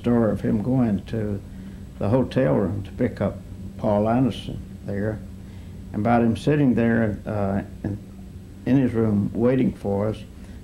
story of him going to the hotel room to pick up Paul Anderson there, and about him sitting there in his room waiting for us.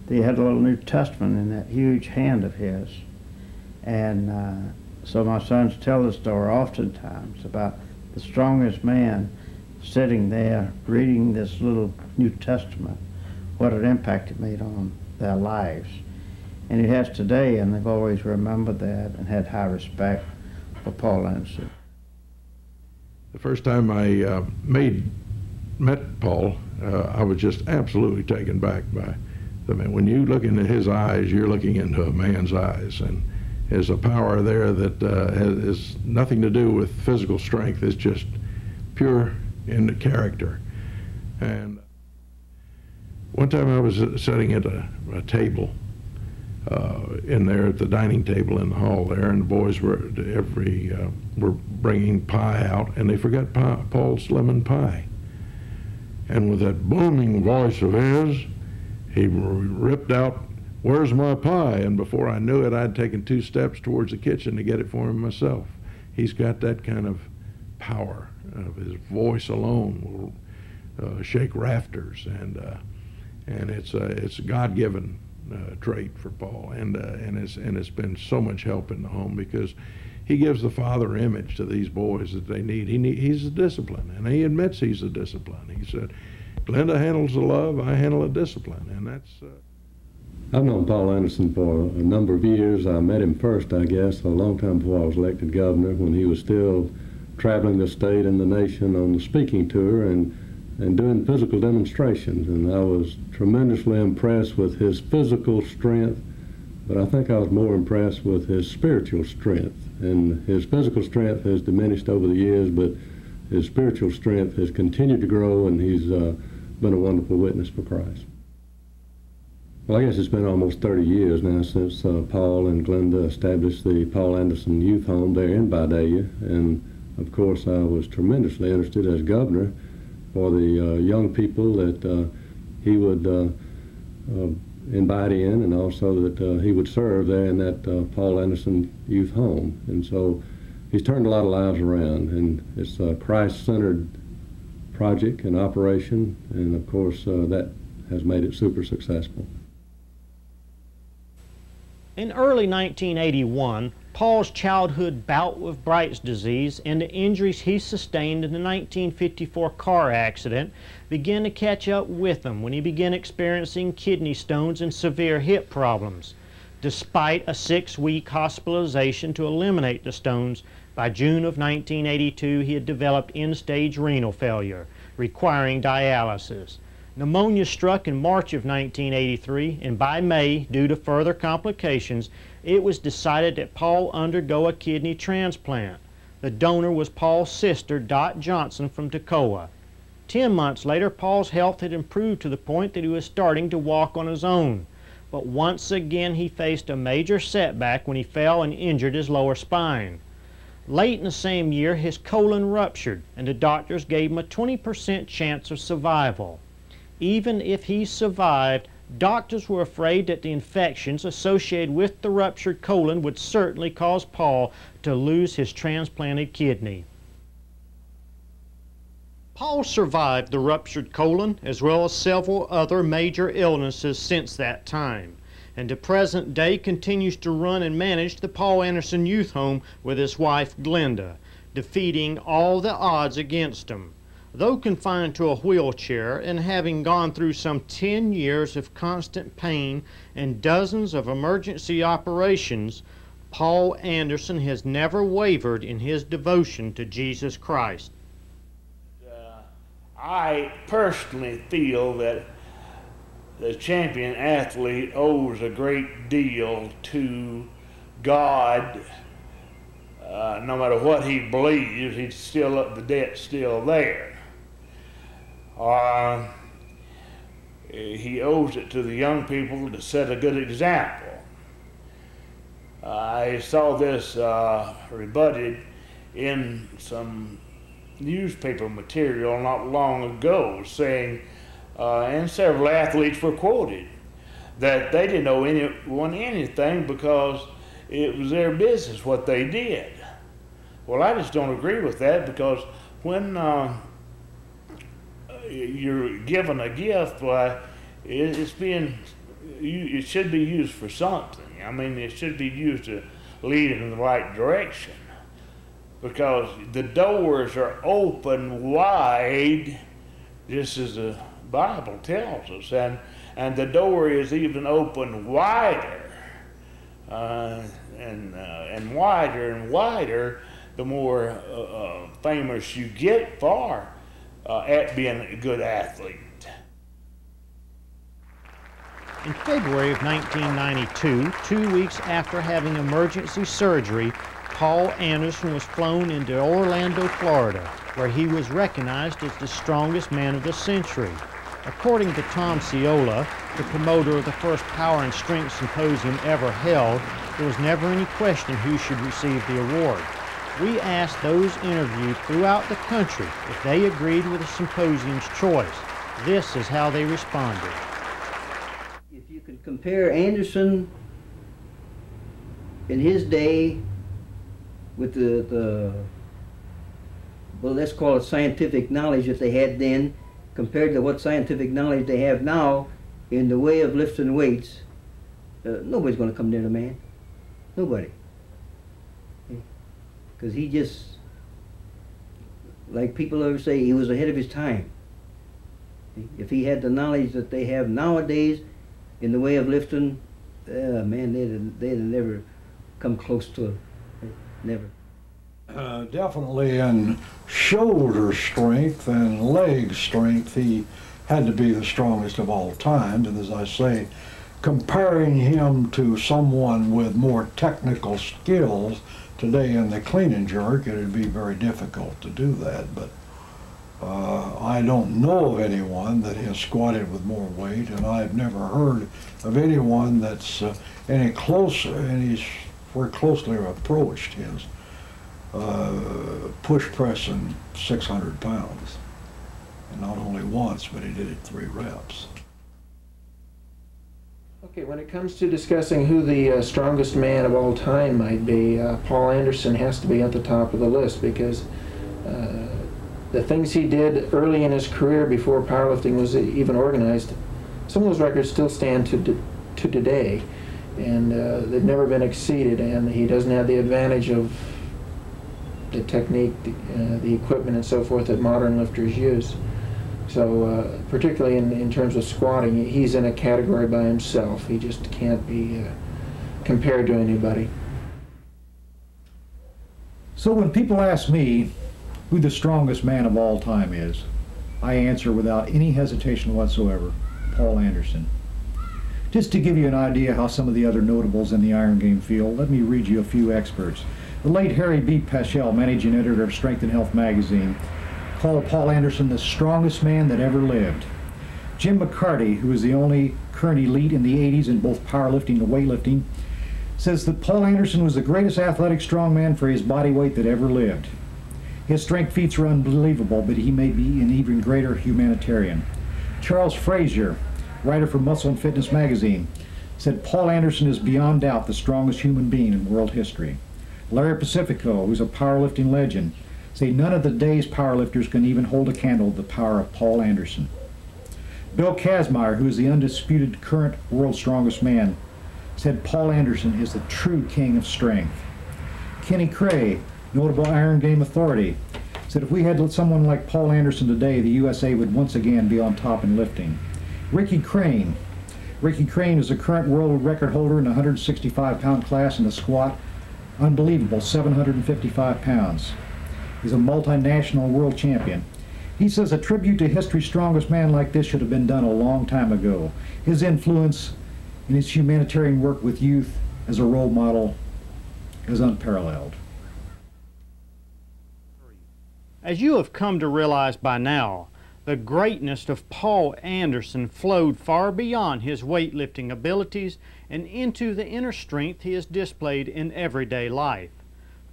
He had a little New Testament in that huge hand of his. And so my sons tell the story oftentimes about the strongest man sitting there reading this little New Testament, what an impact it made on their lives. And it has today, and they've always remembered that and had high respect for Paul Anderson. The first time I met Paul, I was just absolutely taken back by the man. When you look into his eyes, you're looking into a man's eyes, and there's a power there that has nothing to do with physical strength. It's just pure in the character. And one time I was sitting at a table in there at the dining table in the hall there, and the boys were bringing pie out, and they forgot Paul's lemon pie. And with that booming voice of his, he ripped out, "Where's my pie?" And before I knew it, I'd taken 2 steps towards the kitchen to get it for him myself. He's got that kind of power. His voice alone will shake rafters, and it's a God-given trait for Paul, and it's been so much help in the home, because he gives the father image to these boys that they need. He's a discipline, and he admits he's a discipline. He said, "Glenda handles the love, I handle the discipline," and that's. I've known Paul Anderson for a number of years. I met him first, I guess, a long time before I was elected governor, when he was still traveling the state and the nation on the speaking tour and doing physical demonstrations. And I was tremendously impressed with his physical strength, but I think I was more impressed with his spiritual strength. And his physical strength has diminished over the years, but his spiritual strength has continued to grow, and he's been a wonderful witness for Christ. Well, I guess it's been almost 30 years now since Paul and Glenda established the Paul Anderson Youth Home there in Vidalia, and of course I was tremendously interested as governor for the young people that he would invite in, and also that he would serve there in that Paul Anderson Youth Home. And so he's turned a lot of lives around, and it's a Christ-centered project and operation, and of course that has made it super successful. In early 1981, Paul's childhood bout with Bright's disease and the injuries he sustained in the 1954 car accident began to catch up with him when he began experiencing kidney stones and severe hip problems. Despite a 6-week hospitalization to eliminate the stones, by June of 1982 he had developed end-stage renal failure, requiring dialysis. Pneumonia struck in March of 1983, and by May, due to further complications, it was decided that Paul undergo a kidney transplant. The donor was Paul's sister, Dot Johnson, from Toccoa. 10 months later, Paul's health had improved to the point that he was starting to walk on his own. But once again, he faced a major setback when he fell and injured his lower spine. Late in the same year, his colon ruptured, and the doctors gave him a 20% chance of survival. Even if he survived, doctors were afraid that the infections associated with the ruptured colon would certainly cause Paul to lose his transplanted kidney. Paul survived the ruptured colon as well as several other major illnesses since that time, and to present day continues to run and manage the Paul Anderson Youth Home with his wife Glenda, defeating all the odds against him. Though confined to a wheelchair and having gone through some 10 years of constant pain and dozens of emergency operations, Paul Anderson has never wavered in his devotion to Jesus Christ. I personally feel that the champion athlete owes a great deal to God. No matter what he believes, the debt's still there. He owes it to the young people to set a good example. I saw this rebutted in some newspaper material not long ago, saying, and several athletes were quoted, that they didn't owe anyone anything because it was their business what they did. Well, I just don't agree with that, because when you're given a gift, why, it should be used for something. I mean, it should be used to lead in the right direction, because the doors are open wide, just as the Bible tells us, and the door is even open wider, and wider and wider, the more famous you get for at being a good athlete. In February of 1992, 2 weeks after having emergency surgery, Paul Anderson was flown into Orlando, Florida, where he was recognized as the strongest man of the century. According to Tom Ciola, the promoter of the first Power and Strength Symposium ever held, there was never any question who should receive the award. We asked those interviewed throughout the country if they agreed with the symposium's choice. This is how they responded. If you could compare Anderson in his day with well, let's call it scientific knowledge that they had then, compared to what scientific knowledge they have now in the way of lifting weights, nobody's going to come near the man. Nobody. Because he just, like people always say, he was ahead of his time. If he had the knowledge that they have nowadays in the way of lifting, man, they'd have never come close to it. Never. Definitely in shoulder strength and leg strength, he had to be the strongest of all time. And as I say, comparing him to someone with more technical skills today in the clean and jerk, it would be very difficult to do that. But I don't know of anyone that has squatted with more weight, and I've never heard of anyone that's any more closely approached his push pressing 600 pounds. And not only once, but he did it 3 reps. Okay, when it comes to discussing who the strongest man of all time might be, Paul Anderson has to be at the top of the list, because the things he did early in his career before powerlifting was even organized, some of those records still stand to today, and they've never been exceeded, and he doesn't have the advantage of the technique, the equipment and so forth that modern lifters use. So particularly in terms of squatting, he's in a category by himself. He just can't be compared to anybody. So when people ask me who the strongest man of all time is, I answer without any hesitation whatsoever, Paul Anderson. Just to give you an idea how some of the other notables in the iron game feel, let me read you a few experts. The late Harry B. Paschal, managing editor of Strength and Health magazine, called Paul Anderson the strongest man that ever lived. Jim McCarty, who is the only current elite in the 80s in both powerlifting and weightlifting, says that Paul Anderson was the greatest athletic strongman for his body weight that ever lived. His strength feats are unbelievable, but he may be an even greater humanitarian. Charles Frazier, writer for Muscle and Fitness magazine, said Paul Anderson is beyond doubt the strongest human being in world history. Larry Pacifico, who's a powerlifting legend, say none of the day's powerlifters can even hold a candle to the power of Paul Anderson. Bill Kazmaier, who is the undisputed current world's strongest man, said Paul Anderson is the true king of strength. Kenny Cray, notable iron game authority, said if we had someone like Paul Anderson today, the USA would once again be on top in lifting. Ricky Crane is the current world record holder in the 165-pound class in the squat. Unbelievable, 755 pounds. He's a multinational world champion. He says a tribute to history's strongest man like this should have been done a long time ago. His influence in his humanitarian work with youth as a role model is unparalleled. As you have come to realize by now, the greatness of Paul Anderson flowed far beyond his weightlifting abilities and into the inner strength he has displayed in everyday life.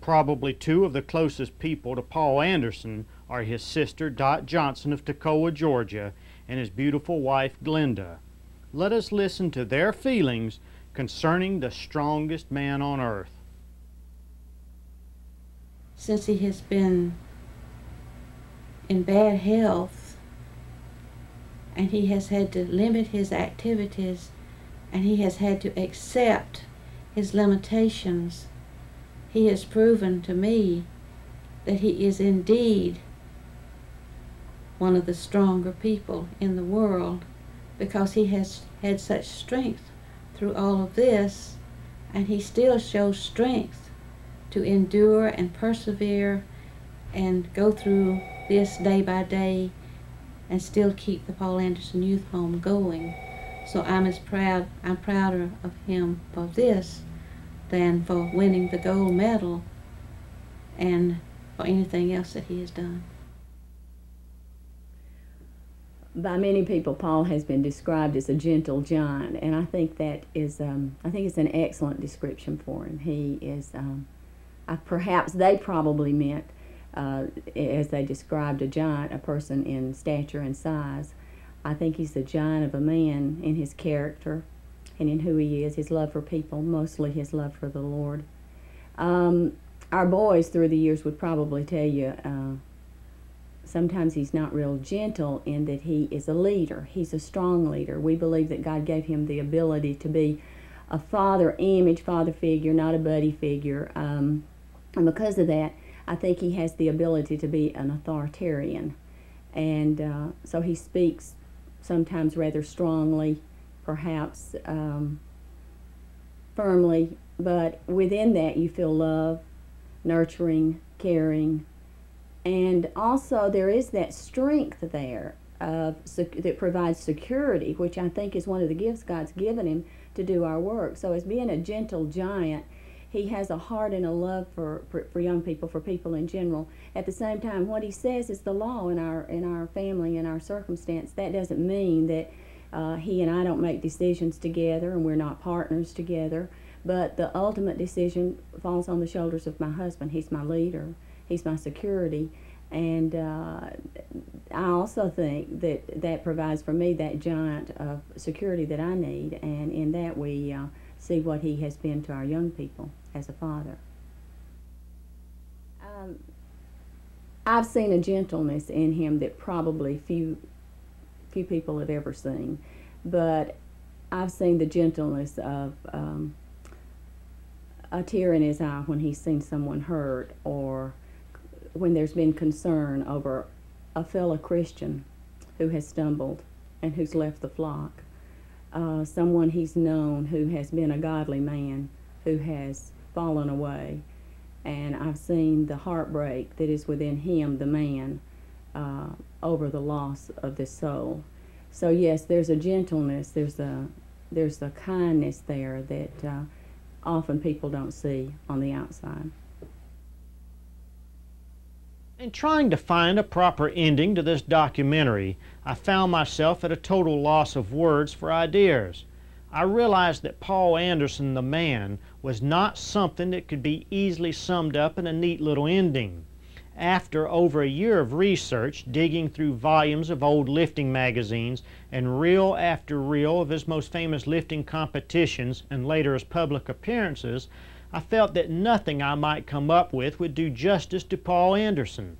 Probably two of the closest people to Paul Anderson are his sister Dot Johnson of Toccoa, Georgia, and his beautiful wife Glenda. Let us listen to their feelings concerning the strongest man on earth. Since he has been in bad health and he has had to limit his activities and he has had to accept his limitations, he has proven to me that he is indeed one of the stronger people in the world, because he has had such strength through all of this, and he still shows strength to endure and persevere and go through this day by day and still keep the Paul Anderson Youth Home going. So I'm prouder of him for this than for winning the gold medal and for anything else that he has done. By many people, Paul has been described as a gentle giant, and I think that is, I think it's an excellent description for him. He is, perhaps they probably meant, as they described a giant, a person in stature and size. I think he's the giant of a man in his character and in who he is, his love for people, mostly his love for the Lord. Our boys through the years would probably tell you sometimes he's not real gentle in that he is a leader. He's a strong leader. We believe that God gave him the ability to be a father image, father figure, not a buddy figure. And because of that, I think he has the ability to be an authoritarian. And so he speaks sometimes rather strongly, perhaps firmly, but within that you feel love, nurturing, caring, and also there is that strength there that provides security, which I think is one of the gifts God's given him to do our work. So as being a gentle giant, he has a heart and a love for young people, for people in general. At the same time, what he says is the law in our family, in our circumstance. That doesn't mean that he and I don't make decisions together and we're not partners together, but the ultimate decision falls on the shoulders of my husband. He's my leader. He's my security. And I also think that provides for me that giant of security that I need, and in that we see what he has been to our young people as a father. I've seen a gentleness in him that probably few people have ever seen, but I've seen the gentleness of a tear in his eye when he's seen someone hurt, or when there's been concern over a fellow Christian who has stumbled and who's left the flock. Someone he's known who has been a godly man who has fallen away. And I've seen the heartbreak that is within him, the man, over the loss of this soul. So yes, there's a gentleness, there's a kindness there that often people don't see on the outside. In trying to find a proper ending to this documentary, I found myself at a total loss of words for ideas. I realized that Paul Anderson, the man, was not something that could be easily summed up in a neat little ending. After over a year of research, digging through volumes of old lifting magazines and reel after reel of his most famous lifting competitions and later his public appearances, I felt that nothing I might come up with would do justice to Paul Anderson.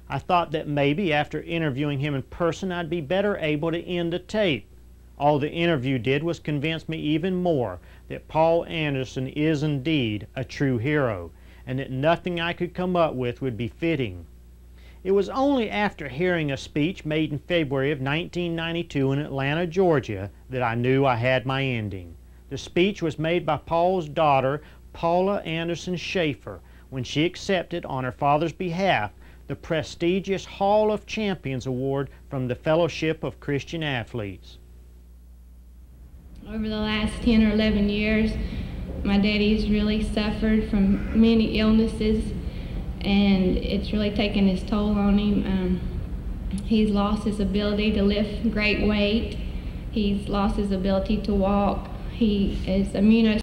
I thought that maybe after interviewing him in person I'd be better able to end the tape. All the interview did was convince me even more that Paul Anderson is indeed a true hero, and that nothing I could come up with would be fitting. It was only after hearing a speech made in February of 1992 in Atlanta, Georgia, that I knew I had my ending. The speech was made by Paul's daughter, Paula Anderson Schaefer, when she accepted on her father's behalf the prestigious Hall of Champions Award from the Fellowship of Christian Athletes. Over the last 10 or 11 years, my daddy's really suffered from many illnesses, and it's really taken its toll on him. He's lost his ability to lift great weight. He's lost his ability to walk. He is immunosuppressed.